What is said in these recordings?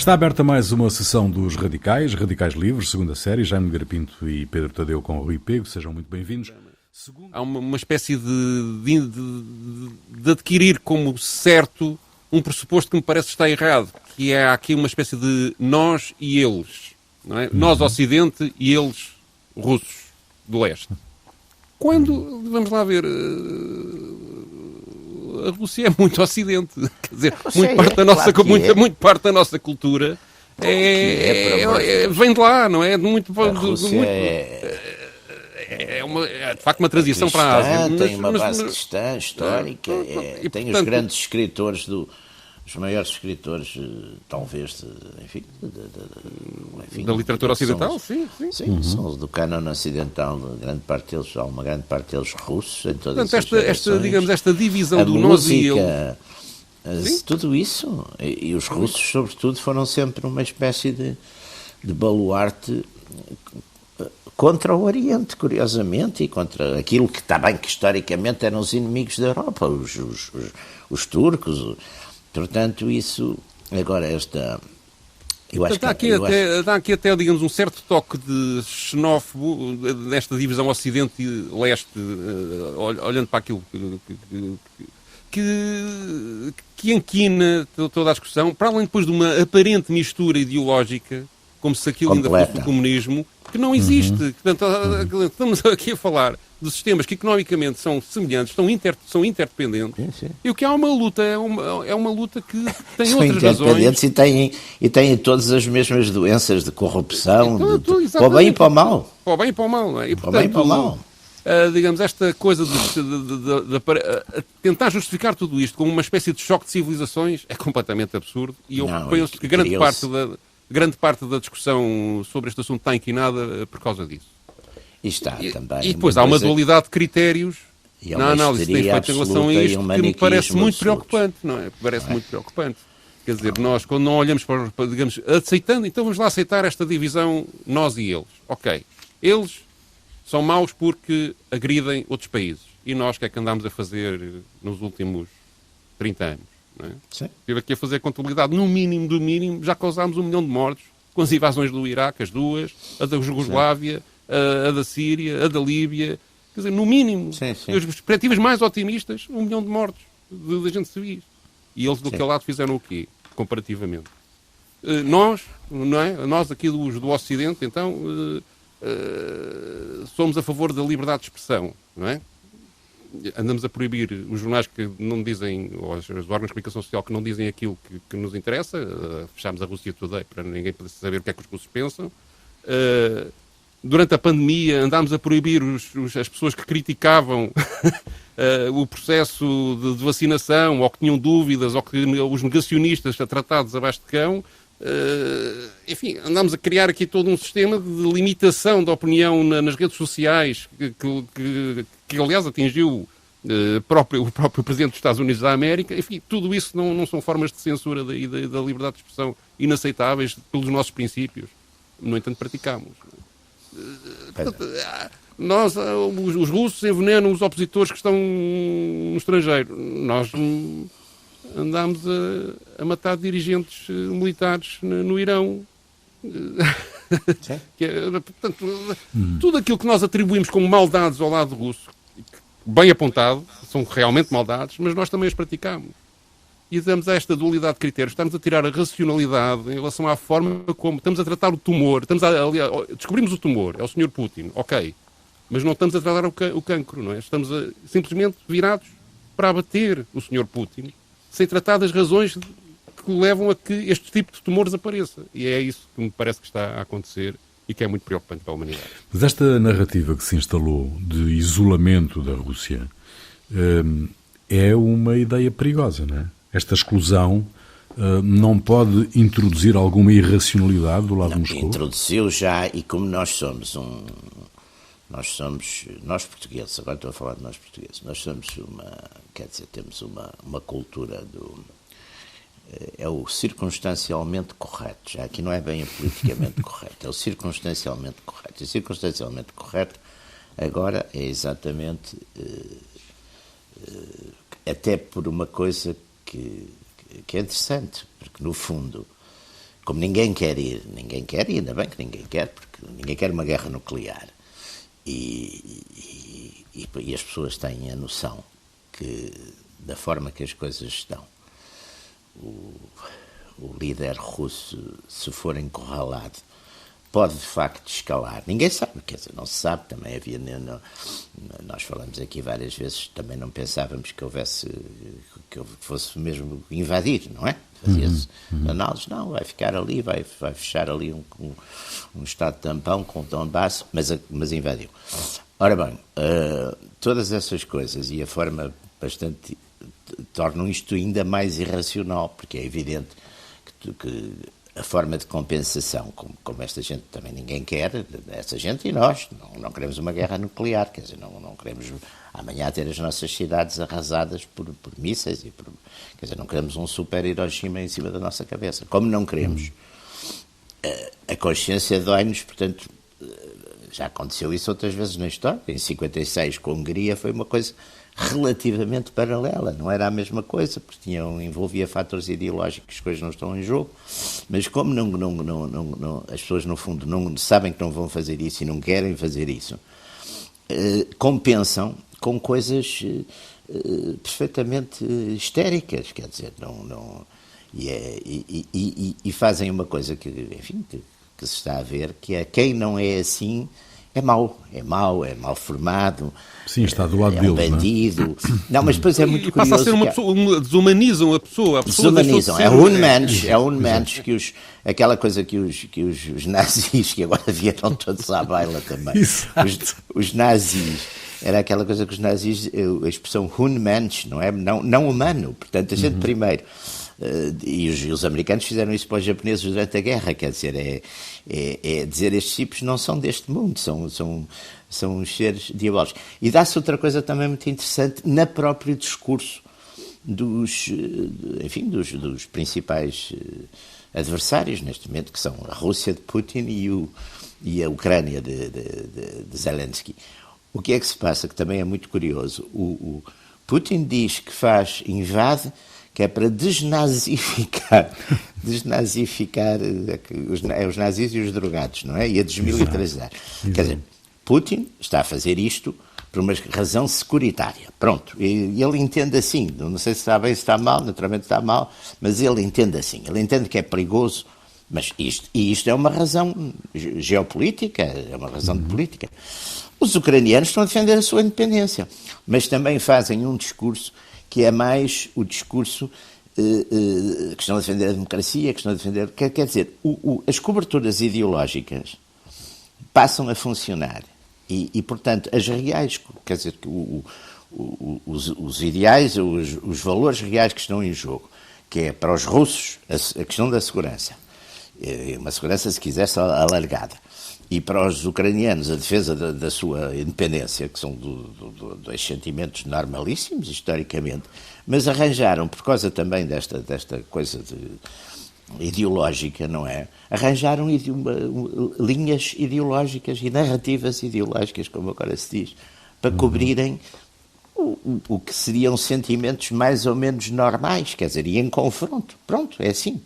Está aberta mais uma sessão dos Radicais Livres, segunda série, Jaime Garapinto e Pedro Tadeu com Rui Pego, sejam muito bem-vindos. Há uma espécie de adquirir como certo um pressuposto que me parece estar errado, que é aqui uma espécie de nós e eles, não é? Nós Ocidente e eles russos do Leste. Quando, vamos lá ver, a Rússia é muito Ocidente, quer dizer, muito parte da nossa cultura vem de lá, não é? É de facto uma transição para a Ásia. Tem uma base cristã, histórica, tem portanto, os grandes escritores, os maiores escritores, talvez, da literatura ocidental, sim. São do cânone ocidental, grande parte deles, há uma grande parte deles russos, em todas portanto, esta divisão do nós e ele. Tudo isso, e os russos, sobretudo, foram sempre uma espécie de baluarte contra o Oriente, curiosamente, e contra aquilo que está bem que historicamente eram os inimigos da Europa, os turcos. Portanto, isso, agora esta... Dá aqui até, digamos, um certo toque de xenófobo nesta divisão Ocidente e Leste, olhando para aquilo que inquina toda a discussão, para além depois de uma aparente mistura ideológica, como se aquilo completa. Ainda fosse o comunismo, que não existe. Portanto, estamos aqui a falar de sistemas que economicamente são semelhantes, são interdependentes, sim. E o que há uma luta, é uma luta que tem são outras razões. E têm todas as mesmas doenças de corrupção, para o bem e para o mal. Para o bem e para o mal, não é? E, para o bem e para o mal. Digamos, esta coisa de tentar justificar tudo isto como uma espécie de choque de civilizações é completamente absurdo, e eu penso que grande parte da discussão sobre este assunto está inquinada por causa disso. E está também. E depois há uma dualidade de critérios na análise que tem feito em relação a isto que me parece muito preocupante, não é? Parece muito preocupante. Quer dizer, nós, quando não olhamos para, digamos, aceitando, então vamos lá aceitar esta divisão nós e eles. Ok, eles são maus porque agridem outros países. E nós, o que é que andámos a fazer nos últimos 30 anos? Não é? Estive aqui a fazer contabilidade, no mínimo do mínimo, já causámos 1 milhão de mortos com as invasões do Iraque, as duas, a da Jugoslávia, a da Síria, a da Líbia. Quer dizer, no mínimo, as perspectivas mais otimistas, 1 milhão de mortos de agentes civis. E eles do aquele lado fizeram o quê, comparativamente? Nós, não é? Nós aqui do Ocidente, então, somos a favor da liberdade de expressão, não é? Andamos a proibir os jornais que não dizem, ou os órgãos de comunicação social que não dizem aquilo que nos interessa. Fechámos a Russia Today para ninguém poder saber o que é que os russos pensam. Durante a pandemia andámos a proibir as pessoas que criticavam o processo de vacinação, ou que tinham dúvidas, ou que os negacionistas tratados abaixo de cão. Enfim, andámos a criar aqui todo um sistema de limitação da opinião nas redes sociais que aliás atingiu o próprio Presidente dos Estados Unidos da América. Enfim, tudo isso não são formas de censura da liberdade de expressão inaceitáveis pelos nossos princípios. No entanto, praticamos. Portanto, os russos envenenam os opositores que estão no estrangeiro. Nós andámos a matar dirigentes militares no Irão. Portanto, tudo aquilo que nós atribuímos como maldades ao lado russo, bem apontado, são realmente maldades, mas nós também as praticamos. E damos a esta dualidade de critérios, estamos a tirar a racionalidade em relação à forma como estamos a tratar o tumor. Descobrimos o tumor, é o Sr. Putin, ok, mas não estamos a tratar o cancro, não é? Estamos simplesmente virados para abater o Sr. Putin, sem tratar das razões que levam a que este tipo de tumores apareça. E é isso que me parece que está a acontecer e que é muito preocupante para a humanidade. Mas esta narrativa que se instalou de isolamento da Rússia é uma ideia perigosa, não é? Esta exclusão não pode introduzir alguma irracionalidade do lado de Moscou? Introduziu já, e como nós somos nós portugueses, agora estou a falar de nós portugueses, nós somos temos uma cultura é o circunstancialmente correto, já aqui não é bem o politicamente correto, é o circunstancialmente correto. E o circunstancialmente correto agora é exatamente até por uma coisa que é interessante, porque no fundo, como ninguém quer ir, ainda bem que ninguém quer, porque ninguém quer uma guerra nuclear. E as pessoas têm a noção que, da forma que as coisas estão, o líder russo, se for encurralado, pode de facto escalar. Ninguém sabe, quer dizer, não se sabe. Também havia, nós falamos aqui várias vezes, também não pensávamos que que fosse mesmo invadir, não é? Fazia-se análise, não, vai ficar ali, vai fechar ali um estado tampão com o Donbass, mas invadiu. Ora bem, todas essas coisas e a forma bastante tornam isto ainda mais irracional, porque é evidente que a forma de compensação, como esta gente também ninguém quer, essa gente e nós, não queremos uma guerra nuclear, quer dizer, não queremos amanhã ter as nossas cidades arrasadas por mísseis, quer dizer, não queremos um super Hiroshima em cima da nossa cabeça. Como não queremos, a consciência dói-nos, portanto, já aconteceu isso outras vezes na história. Em 56, com a Hungria, foi uma coisa relativamente paralela, não era a mesma coisa, porque envolvia fatores ideológicos, as coisas não estão em jogo, mas como as pessoas no fundo não sabem que não vão fazer isso e não querem fazer isso, compensam com coisas perfeitamente histéricas, quer dizer, e fazem uma coisa que, enfim, que se está a ver, que é quem não é assim é mau, é mal formado. Sim, está do lado deles, um bandido. Não, mas depois é muito curioso. Passa a ser uma pessoa, desumanizam a pessoa. Desumanizam, é Unmensch, aquela coisa que os nazis, que agora vieram todos à baila também. Os nazis, era aquela coisa que os nazis, a expressão Unmensch, não é? Não humano, portanto, a gente primeiro. E os americanos fizeram isso para os japoneses durante a guerra, quer dizer, é dizer estes tipos não são deste mundo, são os seres diabólicos. E dá-se outra coisa também muito interessante no próprio discurso dos principais adversários neste momento, que são a Rússia de Putin e a Ucrânia de Zelensky. O que é que se passa, que também é muito curioso? O Putin diz que invade, que é para desnazificar os nazis e os drogados, não é? E a desmilitarizar. Quer dizer, Putin está a fazer isto por uma razão securitária. Pronto. E ele entende assim. Não sei se está bem, se está mal, naturalmente está mal, mas ele entende assim. Ele entende que é perigoso, mas isto é uma razão geopolítica, é uma razão de política. Os ucranianos estão a defender a sua independência, mas também fazem um discurso que é mais o discurso que estão a defender a democracia, que estão a defender... Quer dizer, as coberturas ideológicas passam a funcionar e portanto, as reais, quer dizer, os ideais, os valores reais que estão em jogo, que é para os russos a questão da segurança, uma segurança, se quiser, alargada, e para os ucranianos a defesa da sua independência, que são dois sentimentos normalíssimos, historicamente, mas arranjaram, por causa também desta coisa ideológica, não é? Arranjaram linhas ideológicas e narrativas ideológicas, como agora se diz, para cobrirem o que seriam sentimentos mais ou menos normais, quer dizer, e em confronto. Pronto, é assim.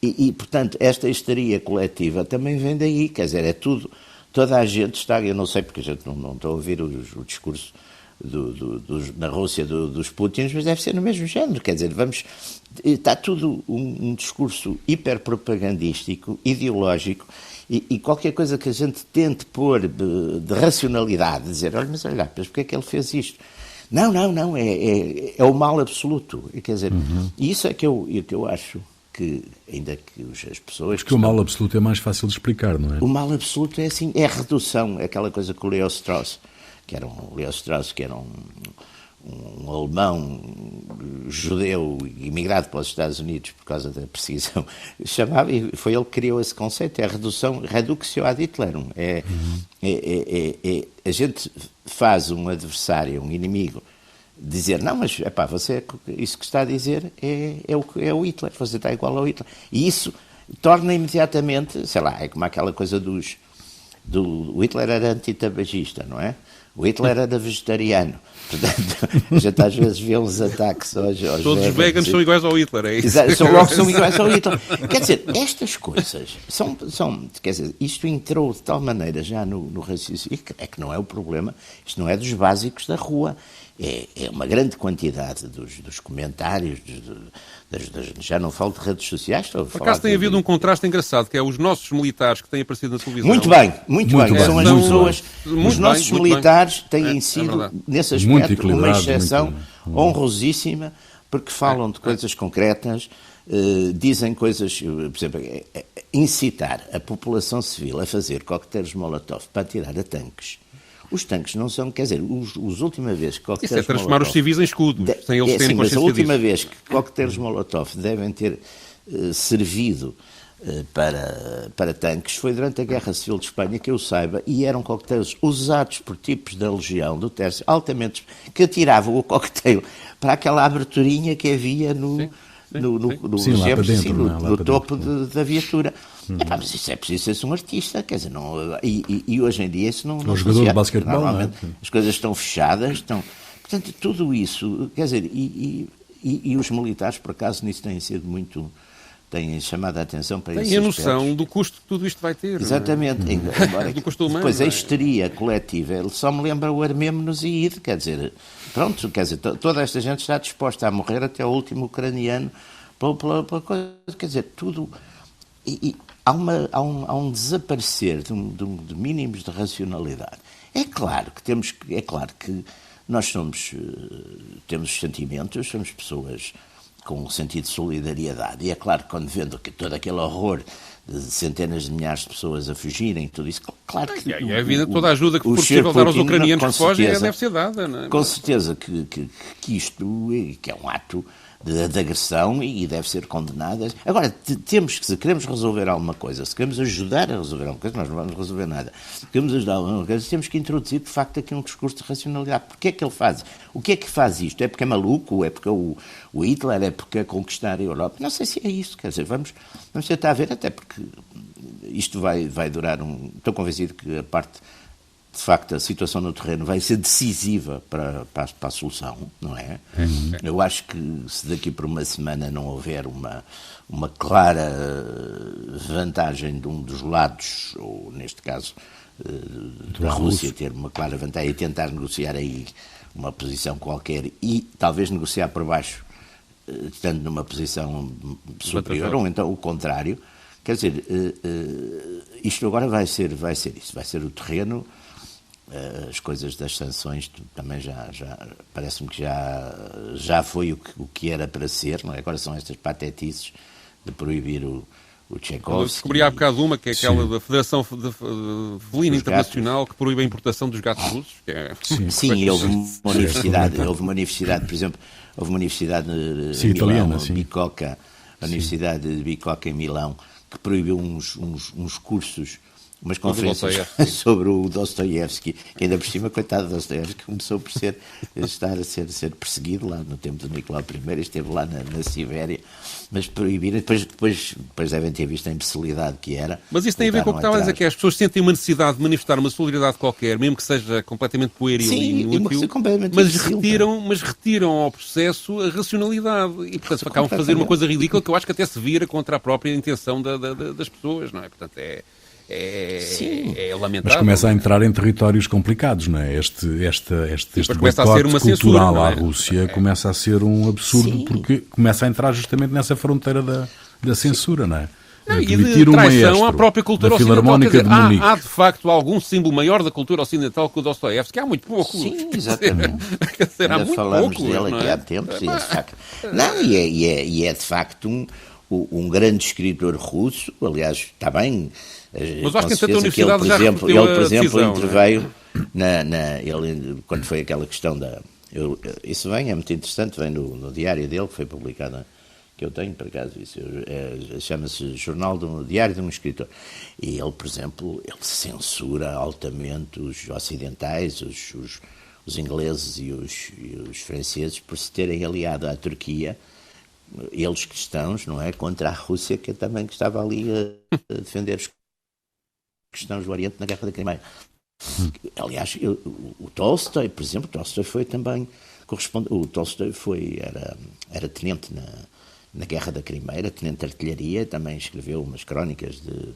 E, portanto, esta histeria coletiva também vem daí, quer dizer, é tudo, toda a gente está, eu não sei porque a gente não está a ouvir o discurso na Rússia dos Putins, mas deve ser no mesmo género, quer dizer, está tudo um discurso hiperpropagandístico, ideológico, e qualquer coisa que a gente tente pôr de racionalidade, dizer, olha, mas olha, porque é que ele fez isto? Não, é o mal absoluto, quer dizer, e isso é que eu acho que, ainda que as pessoas... Porque o mal absoluto é mais fácil de explicar, não é? O mal absoluto é assim, é a redução, aquela coisa que o Leo Strauss, que era um alemão judeu imigrado para os Estados Unidos por causa da perseguição, chamava, e foi ele que criou esse conceito, é a reductio ad Hitlerum. A gente faz um adversário, um inimigo, dizer, não, mas isso que está a dizer é o Hitler, você está igual ao Hitler. E isso torna imediatamente, sei lá, é como aquela coisa O Hitler era antitabagista, não é? O Hitler era vegetariano. Portanto, a gente às vezes vê uns ataques aos todos os veganos são iguais ao Hitler, é isso? São iguais ao Hitler. Quer dizer, estas coisas quer dizer, isto entrou de tal maneira já no raciocínio, é que não é o problema, isto não é dos básicos da rua, é uma grande quantidade dos comentários, já não falo de redes sociais. Por acaso tem havido um contraste engraçado, que é os nossos militares que têm aparecido na televisão. Muito bem. São as pessoas, os nossos militares têm sido, nesse aspecto, uma exceção honrosíssima, porque falam de coisas concretas, dizem coisas, por exemplo, incitar a população civil a fazer coquetéis Molotov para atirar a tanques. Os tanques não são, quer dizer, os última vez que coquetéis Molotov... Isso é transformar Molotov, os civis em escudos, sem eles terem consciência disso. Mas a última vez que coquetéis Molotov devem ter servido para tanques foi durante a Guerra Civil de Espanha, que eu saiba, e eram coquetéis usados por tipos da Legião, do Tércio, altamente, que atiravam o coquetel para aquela aberturinha que havia no topo da viatura. Mas isso é preciso ser um artista, quer dizer, não, e hoje em dia isso não jogador de basquetebol, normalmente as coisas estão fechadas, portanto, tudo isso, quer dizer, e os militares, por acaso, nisso têm chamado a atenção para isso. Têm a noção do custo que tudo isto vai ter. Exatamente. Do custo humano. Depois a histeria coletiva, ele só me lembra o Armemo-nos e Id, quer dizer, pronto, quer dizer, toda esta gente está disposta a morrer até o último ucraniano pela coisa, quer dizer, tudo... Há um desaparecer de mínimos de racionalidade. É claro que nós temos sentimentos, somos pessoas com um sentido de solidariedade. E é claro que quando vendo todo aquele horror de centenas de milhares de pessoas a fugirem, tudo isso, claro que... E a vida, toda a ajuda que for possível dar aos ucranianos que fogem deve ser dada, não é? Com certeza que isto, que é um ato de agressão e deve ser condenada. Agora, se queremos resolver alguma coisa, se queremos ajudar a resolver alguma coisa, nós não vamos resolver nada. Se queremos ajudar a alguma coisa, temos que introduzir, de facto, aqui um discurso de racionalidade. Porquê é que ele faz? O que é que faz isto? É porque é maluco? É porque o Hitler? É porque é conquistar a Europa? Não sei se é isso. Quer dizer, vamos tentar ver, até porque isto vai durar Estou convencido que a parte... De facto, a situação no terreno vai ser decisiva para a solução, não é? Eu acho que se daqui por uma semana não houver uma clara vantagem de um dos lados, ou neste caso da Rússia ter uma clara vantagem e tentar negociar aí uma posição qualquer e talvez negociar por baixo, estando numa posição superior, ou então o contrário, quer dizer, isto agora vai ser isso, vai ser o terreno. As coisas das sanções também já parece-me que já foi o que era para ser, não é? Agora são estas patetices de proibir o Tchaikovsky. Eu descobri há bocado uma, que é aquela da Federação Felina Internacional, que proíbe a importação dos gatos russos. Sim, houve uma universidade, por exemplo, houve uma universidade italiana, Bicocca, a Universidade de Bicocca em Milão, que proibiu uns cursos, umas conferências sobre o Dostoiévski, que ainda por cima, coitado de Dostoiévski, começou por estar a ser perseguido lá no tempo de Nicolau I, esteve lá na Sibéria, mas proibiram, depois devem ter visto a imbecilidade que era. Mas isso tem a ver com o que estava a dizer, que as pessoas sentem uma necessidade de manifestar uma solidariedade qualquer, mesmo que seja completamente pueril e inútil, mas retiram ao processo a racionalidade e, portanto, acabam de fazer uma coisa ridícula que eu acho que até se vira contra a própria intenção das pessoas, não é? Portanto, é lamentável. Mas começa a entrar em territórios complicados, não é? Este começa a ser uma censura, cultural não é? à Rússia começa a ser um absurdo, porque começa a entrar justamente nessa fronteira da censura, não é? Não, e de traição à própria cultura ocidental. Quer dizer, há de facto algum símbolo maior da cultura ocidental que o Dostoiévski, há muito pouco. Sim, exatamente. Quer dizer, há muito falamos pouco, dele aqui há tempos e é de facto... Não, e é de facto um grande escritor russo, aliás, está bem... Mas acho que a universidade já ele, por exemplo, interveio quando foi aquela questão isso é muito interessante, vem no diário dele, que foi publicado, que eu tenho, por acaso, isso chama-se Jornal do Diário de um Escritor. E ele, por exemplo, ele censura altamente os ocidentais, os ingleses e os franceses, por se terem aliado à Turquia, eles cristãos, não é, contra a Rússia, que também estava ali a defender os questões do Oriente na Guerra da Crimeia. Aliás, o Tolstói, por exemplo, o Tolstói era tenente na Guerra da Crimeia, era tenente de artilharia, também escreveu umas crónicas de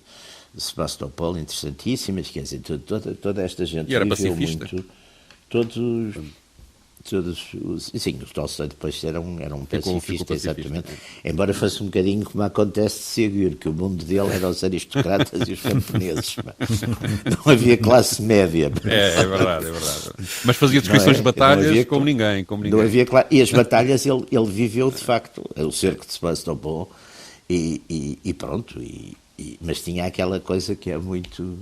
Sebastopol interessantíssimas, quer dizer, toda esta gente e era viveu pacifista. muito, sim, o Tolstói depois era um pacifista, exatamente, embora fosse um bocadinho como acontece de Ségur, que o mundo dele era os aristocratas e os camponeses, não havia classe média. É verdade. Mas fazia descrições de batalhas como ninguém. Não havia, e as batalhas ele viveu de facto, o cerco de Sebastopol, e pronto, mas tinha aquela coisa que é muito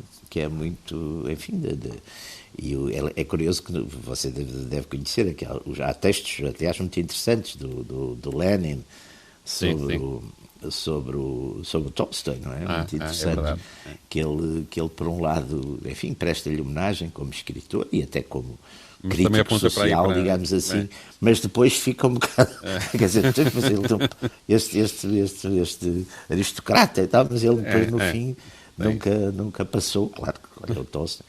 enfim, e é curioso que você deve conhecer, há textos, até acho muito interessantes, do Lenin sobre o Tolstói, não é? Muito interessante. Que ele, por um lado, enfim, presta-lhe homenagem como escritor e até como crítico social, digamos assim, mas depois fica um bocado... Quer dizer, este aristocrata e tal, mas ele depois, no fim, nunca passou, claro, é o Tolstói.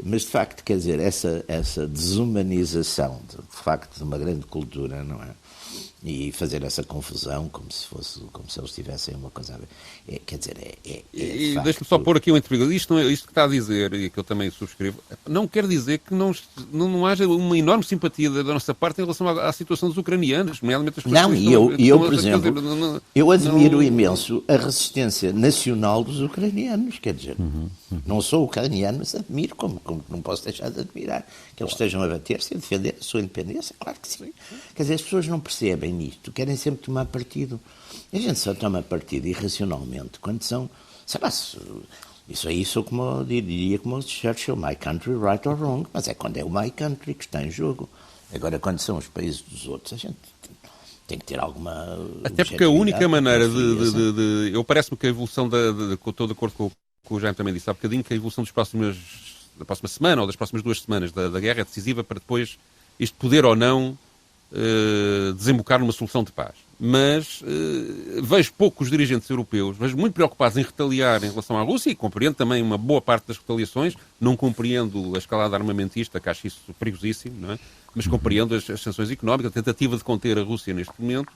Mas de facto, quer dizer, essa desumanização de facto de uma grande cultura, não é? E fazer essa confusão como se eles tivessem uma coisa a ver. Quer dizer, e facto... Deixa-me só pôr aqui um intervalo. Isto que está a dizer, e que eu também subscrevo, não quer dizer que não haja uma enorme simpatia da nossa parte em relação à situação dos ucranianos, nomeadamente as pessoas. Não, e eu, por exemplo, eu admiro imenso a resistência nacional dos ucranianos, quer dizer, não sou ucraniano, mas admiro, como não posso deixar de admirar, que eles estejam a bater-se e a defender a sua independência, claro que sim. Quer dizer, as pessoas não percebem nisto, querem sempre tomar partido. A gente só toma partido irracionalmente quando são, sei lá, isso aí sou como eu diria como o Churchill, my country, right or wrong, mas é quando é o my country que está em jogo. Agora, quando são os países dos outros, a gente tem que ter alguma... Até porque a única maneira eu parece-me que a evolução estou de acordo com o Jaime também disse há bocadinho, que a evolução da próxima semana ou das próximas 2 semanas da guerra é decisiva para depois isto poder ou não desembocar numa solução de paz. Mas vejo poucos dirigentes europeus, vejo muito preocupados em retaliar em relação à Rússia, e compreendo também uma boa parte das retaliações, não compreendo a escalada armamentista, que acho isso perigosíssimo, não é? Mas compreendo as sanções económicas, a tentativa de conter a Rússia neste momento,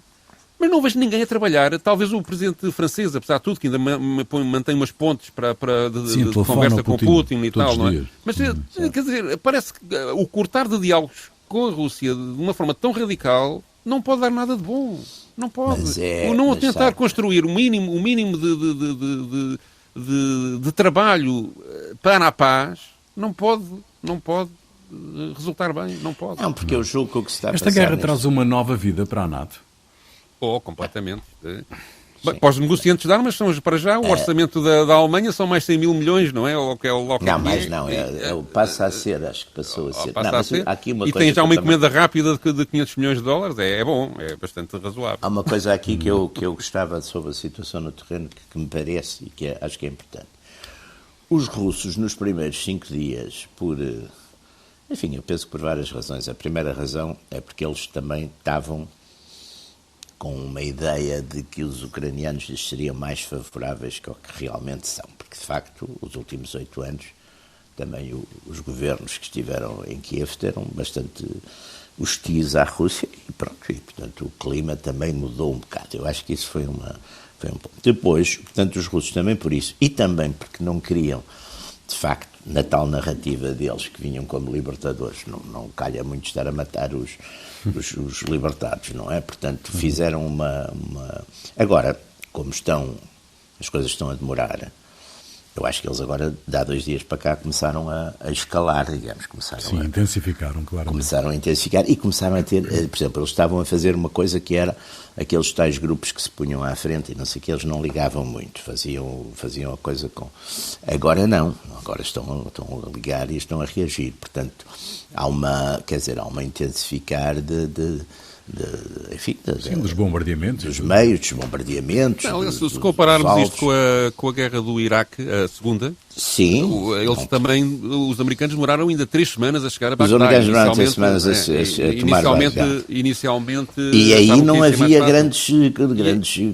mas não vejo ninguém a trabalhar. Talvez o presidente francês, apesar de tudo, que ainda mantém umas pontes de conversa com Putin e tal, não é? Mas, quer dizer, parece que o cortar de diálogos com a Rússia de uma forma tão radical não pode dar nada de bom. Não pode. Não tentar construir o mínimo de trabalho para a paz não pode resultar bem. Não pode. Não, porque eu julgo que o que se está a passar... Esta guerra traz uma nova vida para a NATO. Completamente. Bem, para os negociantes de armas, são para já, o orçamento da Alemanha são mais 100 mil milhões, não é? Não, mais não. Passa a ser, acho que passou a ser. Há aqui uma coisa tem já uma encomenda rápida de 500 milhões de dólares, é bom, é bastante razoável. Há uma coisa aqui que eu gostava sobre a situação no terreno que me parece e que acho que é importante. Os russos, nos primeiros 5 dias, enfim, eu penso que por várias razões. A primeira razão é porque eles também estavam com uma ideia de que os ucranianos lhes seriam mais favoráveis que o que realmente são, porque de facto os últimos 8 anos também os governos que estiveram em Kiev eram bastante hostis à Rússia e pronto, e portanto o clima também mudou um bocado. Eu acho que isso foi um ponto. Depois, portanto, os russos também por isso, e também porque não queriam, de facto, na tal narrativa deles que vinham como libertadores, não calha muito estar a matar os libertados, não é? Portanto, fizeram uma... Agora, como as coisas estão a demorar, eu acho que eles agora, de há 2 dias para cá, começaram a escalar, digamos. Intensificaram, claro. Começaram a intensificar e começaram a ter... Por exemplo, eles estavam a fazer uma coisa que era aqueles tais grupos que se punham à frente e não sei o que, eles não ligavam muito, faziam a coisa com... Agora não, agora estão a ligar e estão a reagir. Portanto, há uma intensificar dos bombardeamentos. Dos meios, dos bombardeamentos. Não, se compararmos isto com a guerra do Iraque, a segunda, sim, eles também, os americanos demoraram ainda 3 semanas a chegar a Bagdá. Os americanos demoraram 3 semanas a tomar Bagdá. Inicialmente... E aí não havia grandes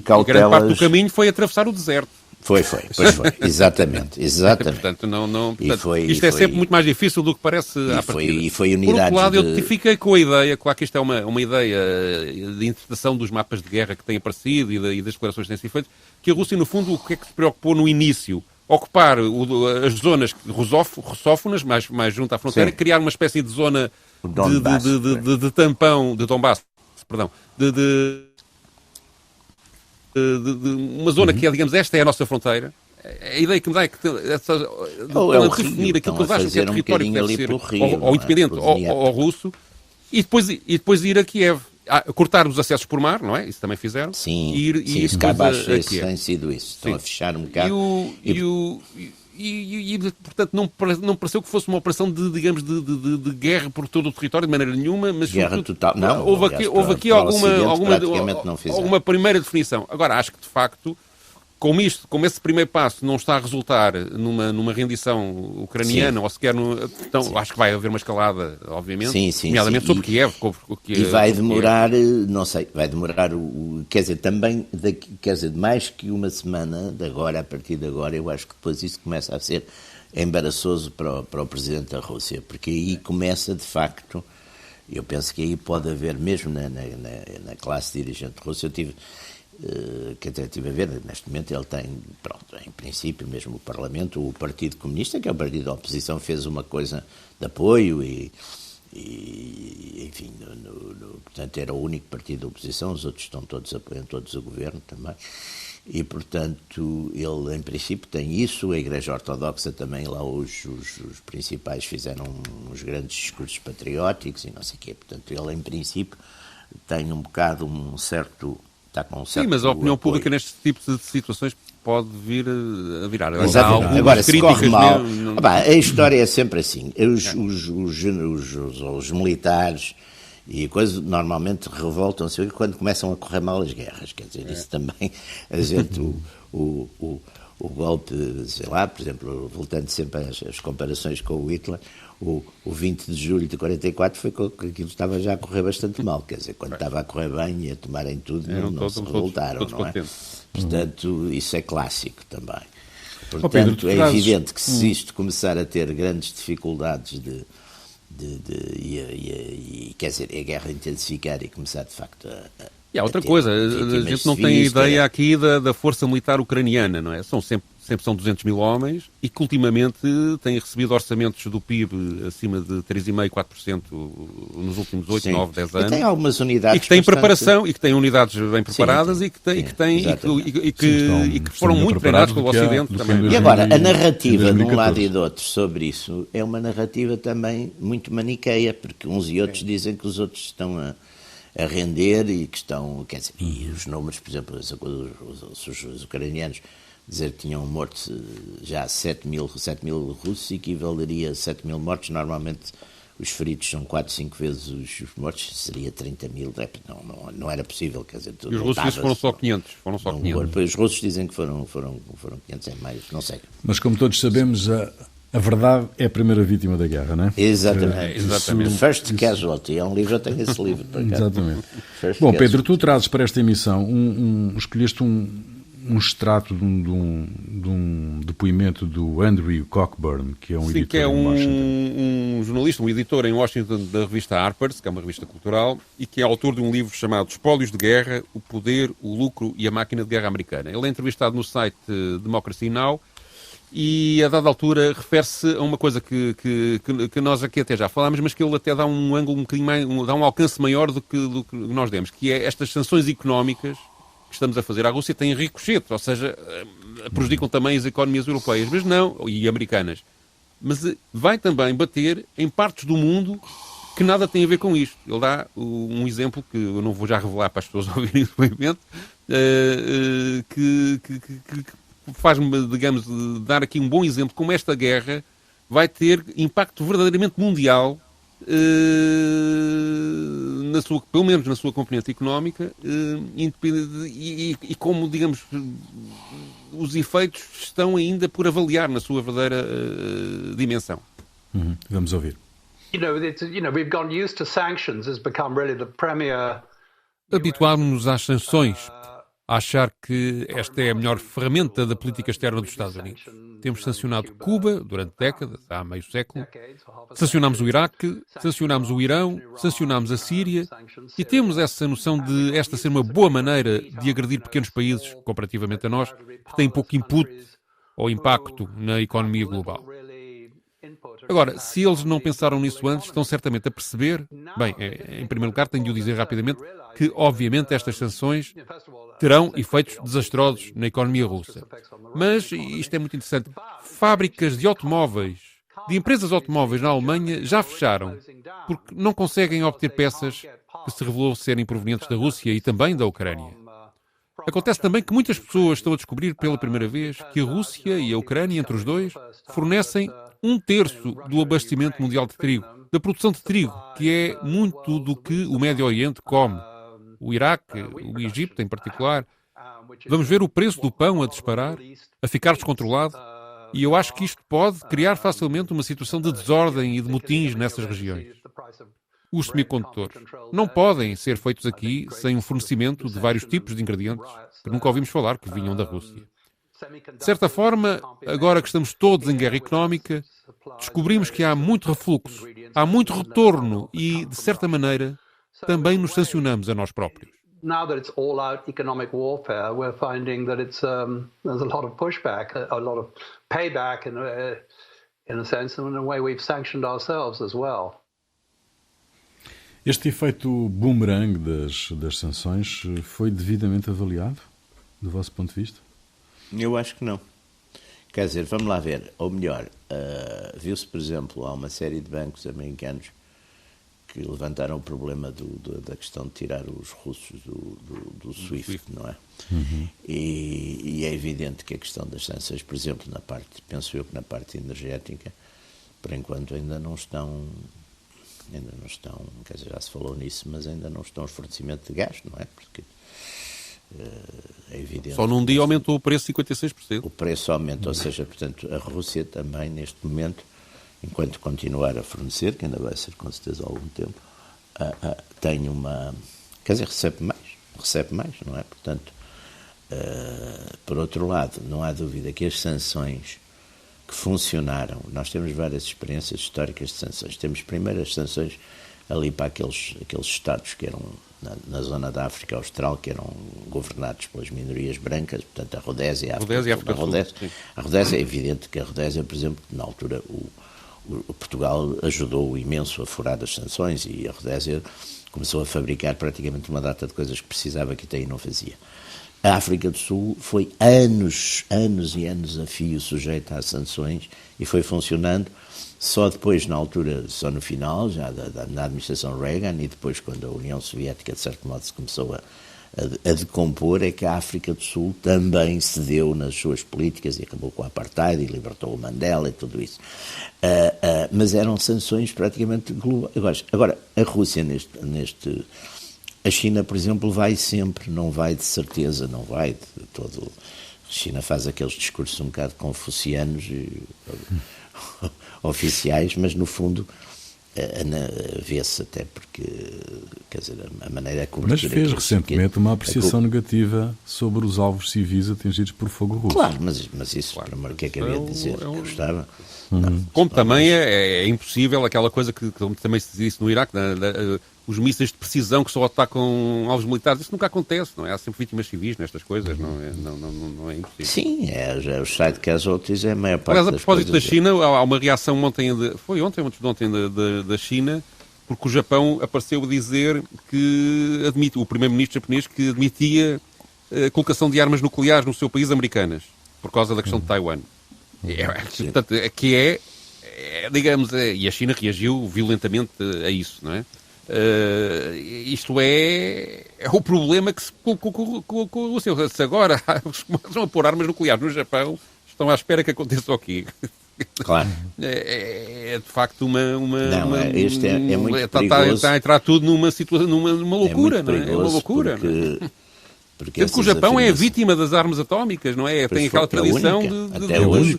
cautelas. Grande parte do caminho foi atravessar o deserto. Pois foi, exatamente. Portanto, isto é sempre muito mais difícil do que parece à partida. E foi unidade. Por outro lado, eu fiquei com a ideia, claro que isto é uma ideia de interpretação dos mapas de guerra que têm aparecido e das declarações que têm sido feitas, que a Rússia, no fundo, o que é que se preocupou no início? Ocupar as zonas russófonas, mais junto à fronteira, criar uma espécie de zona de tampão, de Donbass, perdão, uma zona que é, digamos, esta é a nossa fronteira. A ideia que me dá é que definir aquilo que eles acham que é território que deve ser ou independente ou russo, e depois ir a Kiev. Cortar os acessos por mar, não é? Isso também fizeram. Sim, e isso cá abaixo tem sido isso. Estão a fechar um bocado. Portanto, não pareceu que fosse uma operação de guerra por todo o território, de maneira nenhuma, mas guerra total. Não, houve aqui alguma primeira definição. Agora, acho que, de facto, como esse primeiro passo não está a resultar numa rendição ucraniana, ou sequer então, acho que vai haver uma escalada, obviamente, nomeadamente sobre Kiev. E vai demorar, não sei, quer dizer, também, mais que uma semana, a partir de agora, eu acho que depois isso começa a ser embaraçoso para o Presidente da Rússia, porque aí começa, de facto, eu penso que aí pode haver, mesmo na classe dirigente russa, estive a ver, neste momento ele tem, em princípio, mesmo o Parlamento, o Partido Comunista, que é o partido da oposição, fez uma coisa de apoio e enfim, portanto era o único partido da oposição, os outros apoiam todos o governo também, e portanto ele em princípio tem isso, a Igreja Ortodoxa também, lá os principais fizeram uns grandes discursos patrióticos e não sei o quê, portanto ele em princípio tem um bocado um certo... Sim, mas a opinião pública neste tipo de situações pode vir a virar. Agora, se corre mal... A história é sempre assim. Os militares e coisas normalmente revoltam-se quando começam a correr mal as guerras. Quer dizer, isso também... A gente... O golpe, sei lá, por exemplo, voltando sempre às comparações com o Hitler, o 20 de julho de 44 foi que aquilo estava já a correr bastante mal, quer dizer, quando estava a correr bem e a tomarem tudo, não se revoltaram, não é? Portanto, isso é clássico também. Portanto, é evidente que se isto começar a ter grandes dificuldades quer dizer, a guerra intensificar e começar de facto E há outra coisa, a gente não tem ideia aqui da força militar ucraniana, não é? Sempre são 200 mil homens e que ultimamente têm recebido orçamentos do PIB acima de 3,5%, 4% nos últimos 8, 9, 10 anos. E tem algumas unidades. E que têm preparação, e que têm unidades bem preparadas e que foram muito treinados pelo Ocidente também. E agora, a narrativa de um lado e do outro sobre isso é uma narrativa também muito maniqueia, porque uns e outros dizem que os outros estão a render e que estão, quer dizer, e os números, por exemplo, os ucranianos dizer que tinham morto já 7 mil russos, equivaleria a 7 mil mortos. Normalmente os feridos são 4, 5 vezes os mortos, seria 30 mil, não era possível, quer dizer... E os russos foram só 500? Os russos dizem que foram 500, é mais, não sei. Mas como todos sabemos, a verdade é a primeira vítima da guerra, não é? Exatamente. First Casualty, é um livro, eu tenho esse livro. Exatamente. Bom, Pedro, tu trazes para esta emissão, escolheste um extrato de um depoimento do Andrew Cockburn, que é um editor em Washington. Um jornalista, um editor em Washington da revista Harper's, que é uma revista cultural, e que é autor de um livro chamado Espólios de Guerra, o Poder, o Lucro e a Máquina de Guerra Americana. Ele é entrevistado no site Democracy Now! E a dada altura refere-se a uma coisa que nós aqui até já falámos, mas que ele até dá um ângulo um bocadinho mais, dá um alcance maior do que nós demos, que é estas sanções económicas que estamos a fazer à Rússia têm ricochete, ou seja, prejudicam também as economias europeias, mas não, e americanas. Mas vai também bater em partes do mundo que nada tem a ver com isto. Ele dá um exemplo que eu não vou já revelar para as pessoas ouvirem o depoimento, que faz-me, digamos, dar aqui um bom exemplo de como esta guerra vai ter impacto verdadeiramente mundial, pelo menos na sua componente económica, e como, digamos, os efeitos estão ainda por avaliar na sua verdadeira dimensão. Vamos ouvir. We've gone used to sanctions has become really the premier. Habituámos-nos às sanções. a achar que esta é a melhor ferramenta da política externa dos Estados Unidos. Temos sancionado Cuba durante décadas, há meio século, sancionámos o Iraque, sancionámos o Irão, sancionámos a Síria e temos essa noção de esta ser uma boa maneira de agredir pequenos países, comparativamente a nós, que têm pouco input ou impacto na economia global. Agora, se eles não pensaram nisso antes, estão certamente a perceber, bem, em primeiro lugar tenho de o dizer rapidamente, que obviamente estas sanções terão efeitos desastrosos na economia russa. Mas, isto é muito interessante, fábricas de automóveis, de empresas automóveis na Alemanha já fecharam, porque não conseguem obter peças que se revelou serem provenientes da Rússia e também da Ucrânia. Acontece também que muitas pessoas estão a descobrir pela primeira vez que a Rússia e a Ucrânia, entre os dois, fornecem 1/3 do abastecimento mundial de trigo, da produção de trigo, que é muito do que o Médio Oriente come. O Iraque, o Egito em particular. Vamos ver o preço do pão a disparar, a ficar descontrolado, e eu acho que isto pode criar facilmente uma situação de desordem e de motins nessas regiões. Os semicondutores não podem ser feitos aqui sem um fornecimento de vários tipos de ingredientes que nunca ouvimos falar que vinham da Rússia. De certa forma, agora que estamos todos em guerra económica, descobrimos que há muito refluxo, há muito retorno e, de certa maneira, também nos sancionamos a nós próprios. Now that it's all-out economic warfare, we're finding that there's a lot of pushback, a lot of payback in a sense, and in a way we've sanctioned ourselves as well. Este efeito boomerang das sanções foi devidamente avaliado, do vosso ponto de vista? Eu acho que não. Quer dizer, vamos lá ver. Ou melhor, viu-se, por exemplo, há uma série de bancos americanos que levantaram o problema da questão de tirar os russos do SWIFT, não é? Uhum. E é evidente que a questão das sanções, por exemplo, penso eu que na parte energética, por enquanto ainda não estão, quer dizer, já se falou nisso, mas ainda não estão os fornecimentos de gás, não é? Porque é evidente. Só num dia aumentou o preço 56%. O preço aumenta, ou seja, portanto, a Rússia também, neste momento, enquanto continuar a fornecer, que ainda vai ser com certeza há algum tempo, tem uma... Quer dizer, recebe mais, não é? Portanto, por outro lado, não há dúvida que as sanções que funcionaram, nós temos várias experiências históricas de sanções. Temos primeiro as sanções ali para aqueles estados que eram na zona da África Austral, que eram governados pelas minorias brancas, portanto a Rodésia e a África do Sul. A Rodésia é evidente que a Rodésia, por exemplo, na altura o Portugal ajudou imenso a furar as sanções e a Rodésia começou a fabricar praticamente uma data de coisas que precisava que até aí não fazia. A África do Sul foi anos e anos a fio sujeita a sanções e foi funcionando. Só depois, na altura, só no final, já na administração Reagan, e depois quando a União Soviética, de certo modo, se começou a decompor, é que a África do Sul também cedeu nas suas políticas e acabou com a apartheid e libertou o Mandela e tudo isso. Mas eram sanções praticamente globais. Agora, a Rússia a China, por exemplo, vai sempre, não vai de certeza, não vai de todo... A China faz aqueles discursos um bocado confucianos e oficiais, mas no fundo vê-se até porque, quer dizer, a maneira como... Mas fez recentemente uma apreciação negativa sobre os alvos civis atingidos por fogo russo. Claro, mas isso, para o que é que havia de dizer? Eu gostava. Como também é impossível aquela coisa que também se disse no Iraque, os mísseis de precisão que só atacam alvos militares, isso nunca acontece, não é? Há sempre vítimas civis nestas coisas, não é impossível. Sim, os side casualties é a maior parte. Aliás, a propósito da China, há uma reação ontem, foi ontem ou antes de ontem da China, porque o Japão apareceu a dizer que admite, o primeiro-ministro japonês, que admitia a colocação de armas nucleares no seu país americanas, por causa da questão de Taiwan. Portanto, digamos, e a China reagiu violentamente a isso, não é? Isto é o problema que se colocou com o seu. Se agora começam a pôr armas nucleares no Japão, estão à espera que aconteça o quê? Claro. É de facto uma este é muito perigoso. Está a entrar tudo numa situação, numa loucura, não é? É uma loucura. Porque o Japão é a vítima das armas atómicas, não é? Tem aquela tradição até hoje,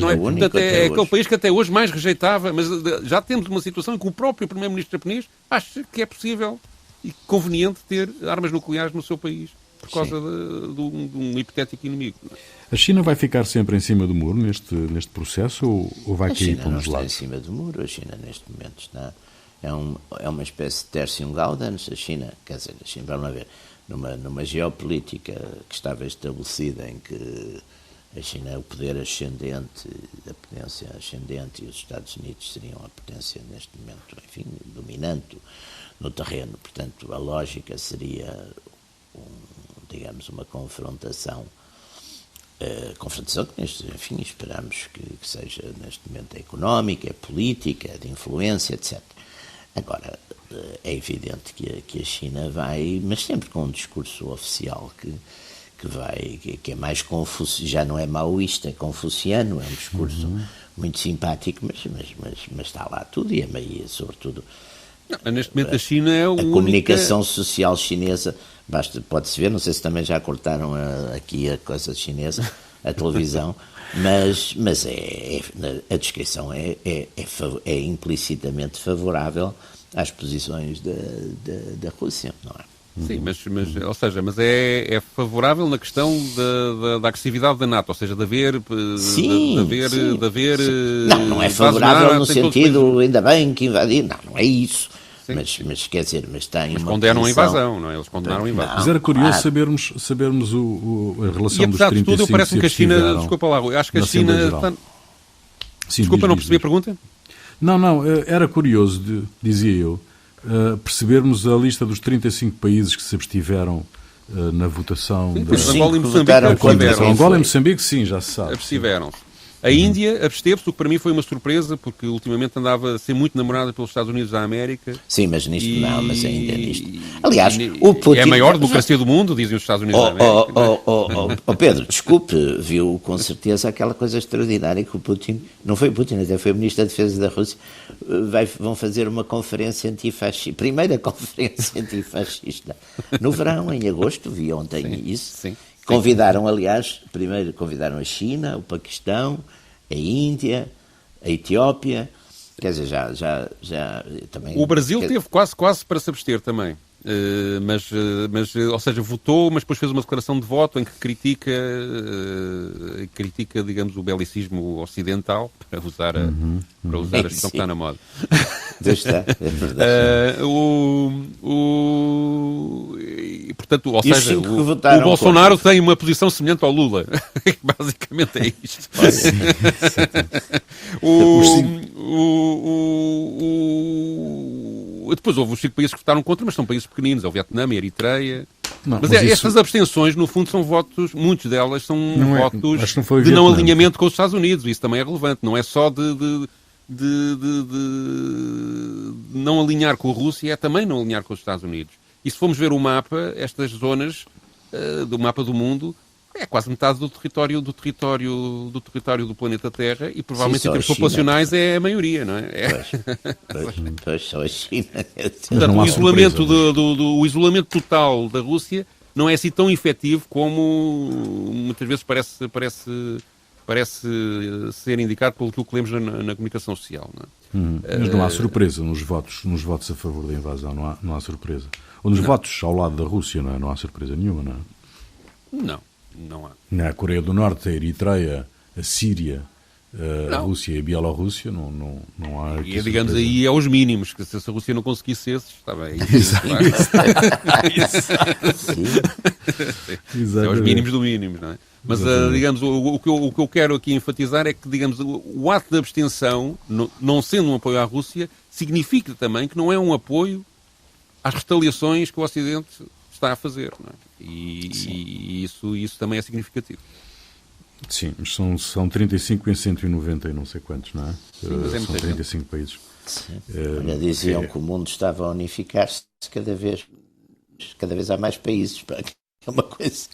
não é? Portanto, é aquele país que até hoje mais rejeitava, mas já temos uma situação em que o próprio primeiro-ministro japonês acha que é possível e conveniente ter armas nucleares no seu país. por causa de um hipotético inimigo. A China vai ficar sempre em cima do muro neste processo ou vai cair para um dos lados? A China não está em cima do muro. A China, neste momento, está... É uma espécie de tertium gaudens. A China, vamos lá ver, numa geopolítica que estava estabelecida em que a China é o poder ascendente, a potência ascendente, e os Estados Unidos seriam a potência, neste momento, enfim, dominante no terreno. Portanto, a lógica seria, digamos, uma confrontação que, enfim, esperamos que seja, neste momento, económica, é de influência, etc. Agora, é evidente que a China vai, mas sempre com um discurso oficial que é mais confuciano, já não é maoísta, é confuciano, é um discurso muito simpático, mas está lá tudo, e sobretudo... Não, neste momento a China é a comunicação social chinesa, pode-se ver, não sei se também já cortaram aqui a coisa chinesa, a televisão, mas a descrição é implicitamente favorável às posições da Rússia, não é? Sim, mas é favorável na questão da agressividade da NATO, ou seja, de haver... Sim. Não é favorável no sentido, ainda bem que invadir, não é isso. Mas quer dizer, mas tem uma condenam a invasão, não é? Eles condenaram a invasão. Mas era curioso sabermos a relação dos 35 apesar de tudo, parece-me que a China... Desculpa lá, eu acho que a China... Desculpa, não percebi a pergunta? Não, era curioso, dizia eu, percebermos a lista dos 35 países que se abstiveram na votação. Angola e Moçambique Angola e Moçambique, sim, já se sabe. Abstiveram-se. A Índia absteve-se, o que para mim foi uma surpresa, porque ultimamente andava a ser muito namorada pelos Estados Unidos da América. Sim, mas nisto não, mas ainda nisto. Aliás, o Putin... É a maior democracia do mundo, dizem os Estados Unidos da América. Pedro, desculpe, viu com certeza aquela coisa extraordinária que o Putin, não foi o Putin, até foi o Ministro da Defesa da Rússia, vão fazer uma conferência antifascista, primeira conferência antifascista, no verão, em agosto, vi ontem isso. Sim. Convidaram, aliás, primeiro convidaram a China, o Paquistão, a Índia, a Etiópia, quer dizer, já também... O Brasil teve quase para se abster também, mas, ou seja, votou, mas depois fez uma declaração de voto em que critica, digamos, o belicismo ocidental, para usar a expressão que está na moda. Está, é verdade. Portanto, ou seja, o Bolsonaro tem uma posição semelhante ao Lula. Basicamente é isto. Depois houve os 5 países que votaram contra, mas são países pequeninos, é o Vietnã, a Eritreia. Mas estas abstenções, no fundo, são votos, muitos delas são votos de não alinhamento com os Estados Unidos. Isso também é relevante. Não é só de não alinhar com a Rússia, é também não alinhar com os Estados Unidos. E se formos ver o mapa, estas zonas do mapa do mundo, é quase metade do território do planeta Terra e provavelmente sim, em termos populacionais é a maioria, não é? Pois só a China. Portanto, o isolamento total da Rússia não é assim tão efetivo como muitas vezes parece ser indicado pelo que lemos na comunicação social. Não é? Mas não há surpresa nos votos a favor da invasão, não há surpresa. Ou nos votos ao lado da Rússia, não há surpresa nenhuma, não é? Não há. Na Coreia do Norte, a Eritreia, a Síria, a Rússia e a Bielorrússia, não há... E digamos aí aos mínimos, que se a Rússia não conseguisse esses, está bem. É aos mínimos do mínimo, não é? Mas, digamos, o que eu quero aqui enfatizar é que, digamos, o ato de abstenção, não sendo um apoio à Rússia, significa também que não é um apoio às retaliações que o Ocidente está a fazer, não é? E isso também é significativo. Sim, mas são 35 em 190 e não sei quantos, não é? Sim, são 35 países. Olha, diziam que o mundo estava a unificar-se, cada vez há mais países, para é uma coisa.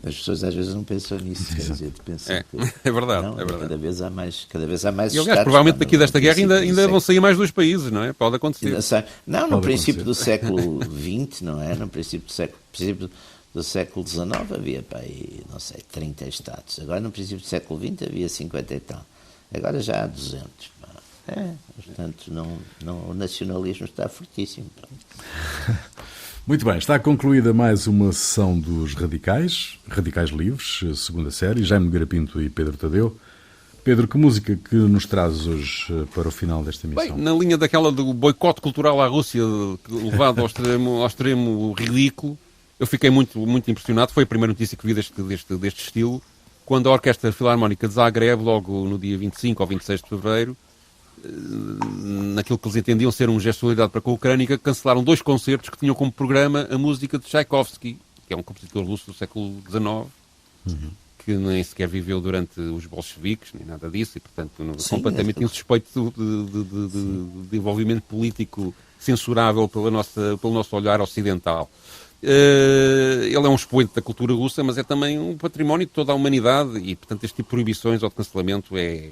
As pessoas às vezes não pensam nisso. Quer dizer, é verdade, não, é verdade. Cada vez há mais e aliás, provavelmente daqui desta guerra ainda vão sair mais 2 países, não é? Pode acontecer. No princípio do século XX, não é? No princípio do século XIX havia, aí, não sei, 30 estados. Agora, no princípio do século XX havia 50 e tal. Agora já há 200. Portanto, o nacionalismo está fortíssimo. Muito bem, está concluída mais uma sessão dos Radicais Livres, segunda série, Jaime Nogueira Pinto e Pedro Tadeu. Pedro, que música que nos trazes hoje para o final desta emissão? Bem, na linha daquela do boicote cultural à Rússia, levado ao extremo ridículo, eu fiquei muito, muito impressionado. Foi a primeira notícia que vi deste estilo, quando a Orquestra Filarmónica de Zagreb, logo no dia 25 ou 26 de fevereiro, naquilo que eles entendiam ser um gesto de solidariedade para com a Ucrânia, cancelaram 2 concertos que tinham como programa a música de Tchaikovsky, que é um compositor russo do século XIX, que nem sequer viveu durante os bolcheviques, nem nada disso, e, portanto, completamente insuspeito de envolvimento político censurável pelo nosso olhar ocidental. Ele é um expoente da cultura russa, mas é também um património de toda a humanidade e, portanto, este tipo de proibições ou de cancelamento é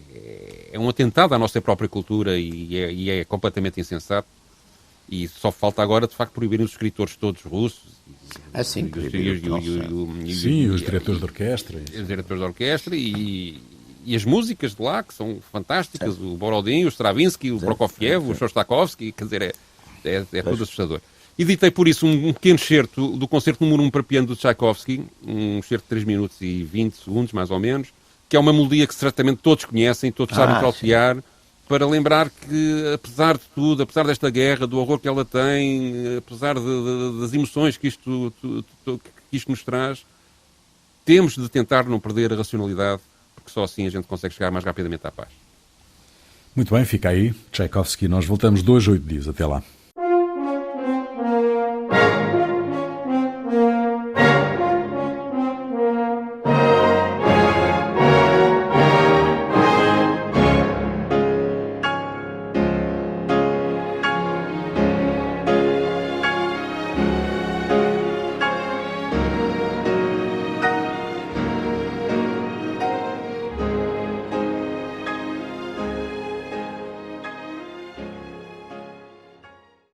um atentado à nossa própria cultura e é completamente insensato. E só falta agora, de facto, proibirem os escritores todos russos. Sim, os diretores de orquestra. Os diretores de orquestra e as músicas de lá, que são fantásticas. O Borodin, o Stravinsky, o Prokofiev, o Shostakovsky, quer dizer, é tudo assustador. Editei, por isso, um pequeno excerto do concerto número 1 para piano do Tchaikovsky, um excerto de 3 minutos e 20 segundos, mais ou menos, que é uma melodia que certamente todos conhecem, todos sabem trautear, para lembrar que, apesar de tudo, apesar desta guerra, do horror que ela tem, apesar das emoções que isto nos traz, temos de tentar não perder a racionalidade, porque só assim a gente consegue chegar mais rapidamente à paz. Muito bem, fica aí. Tchaikovsky, nós voltamos 2 a 8 dias. Até lá.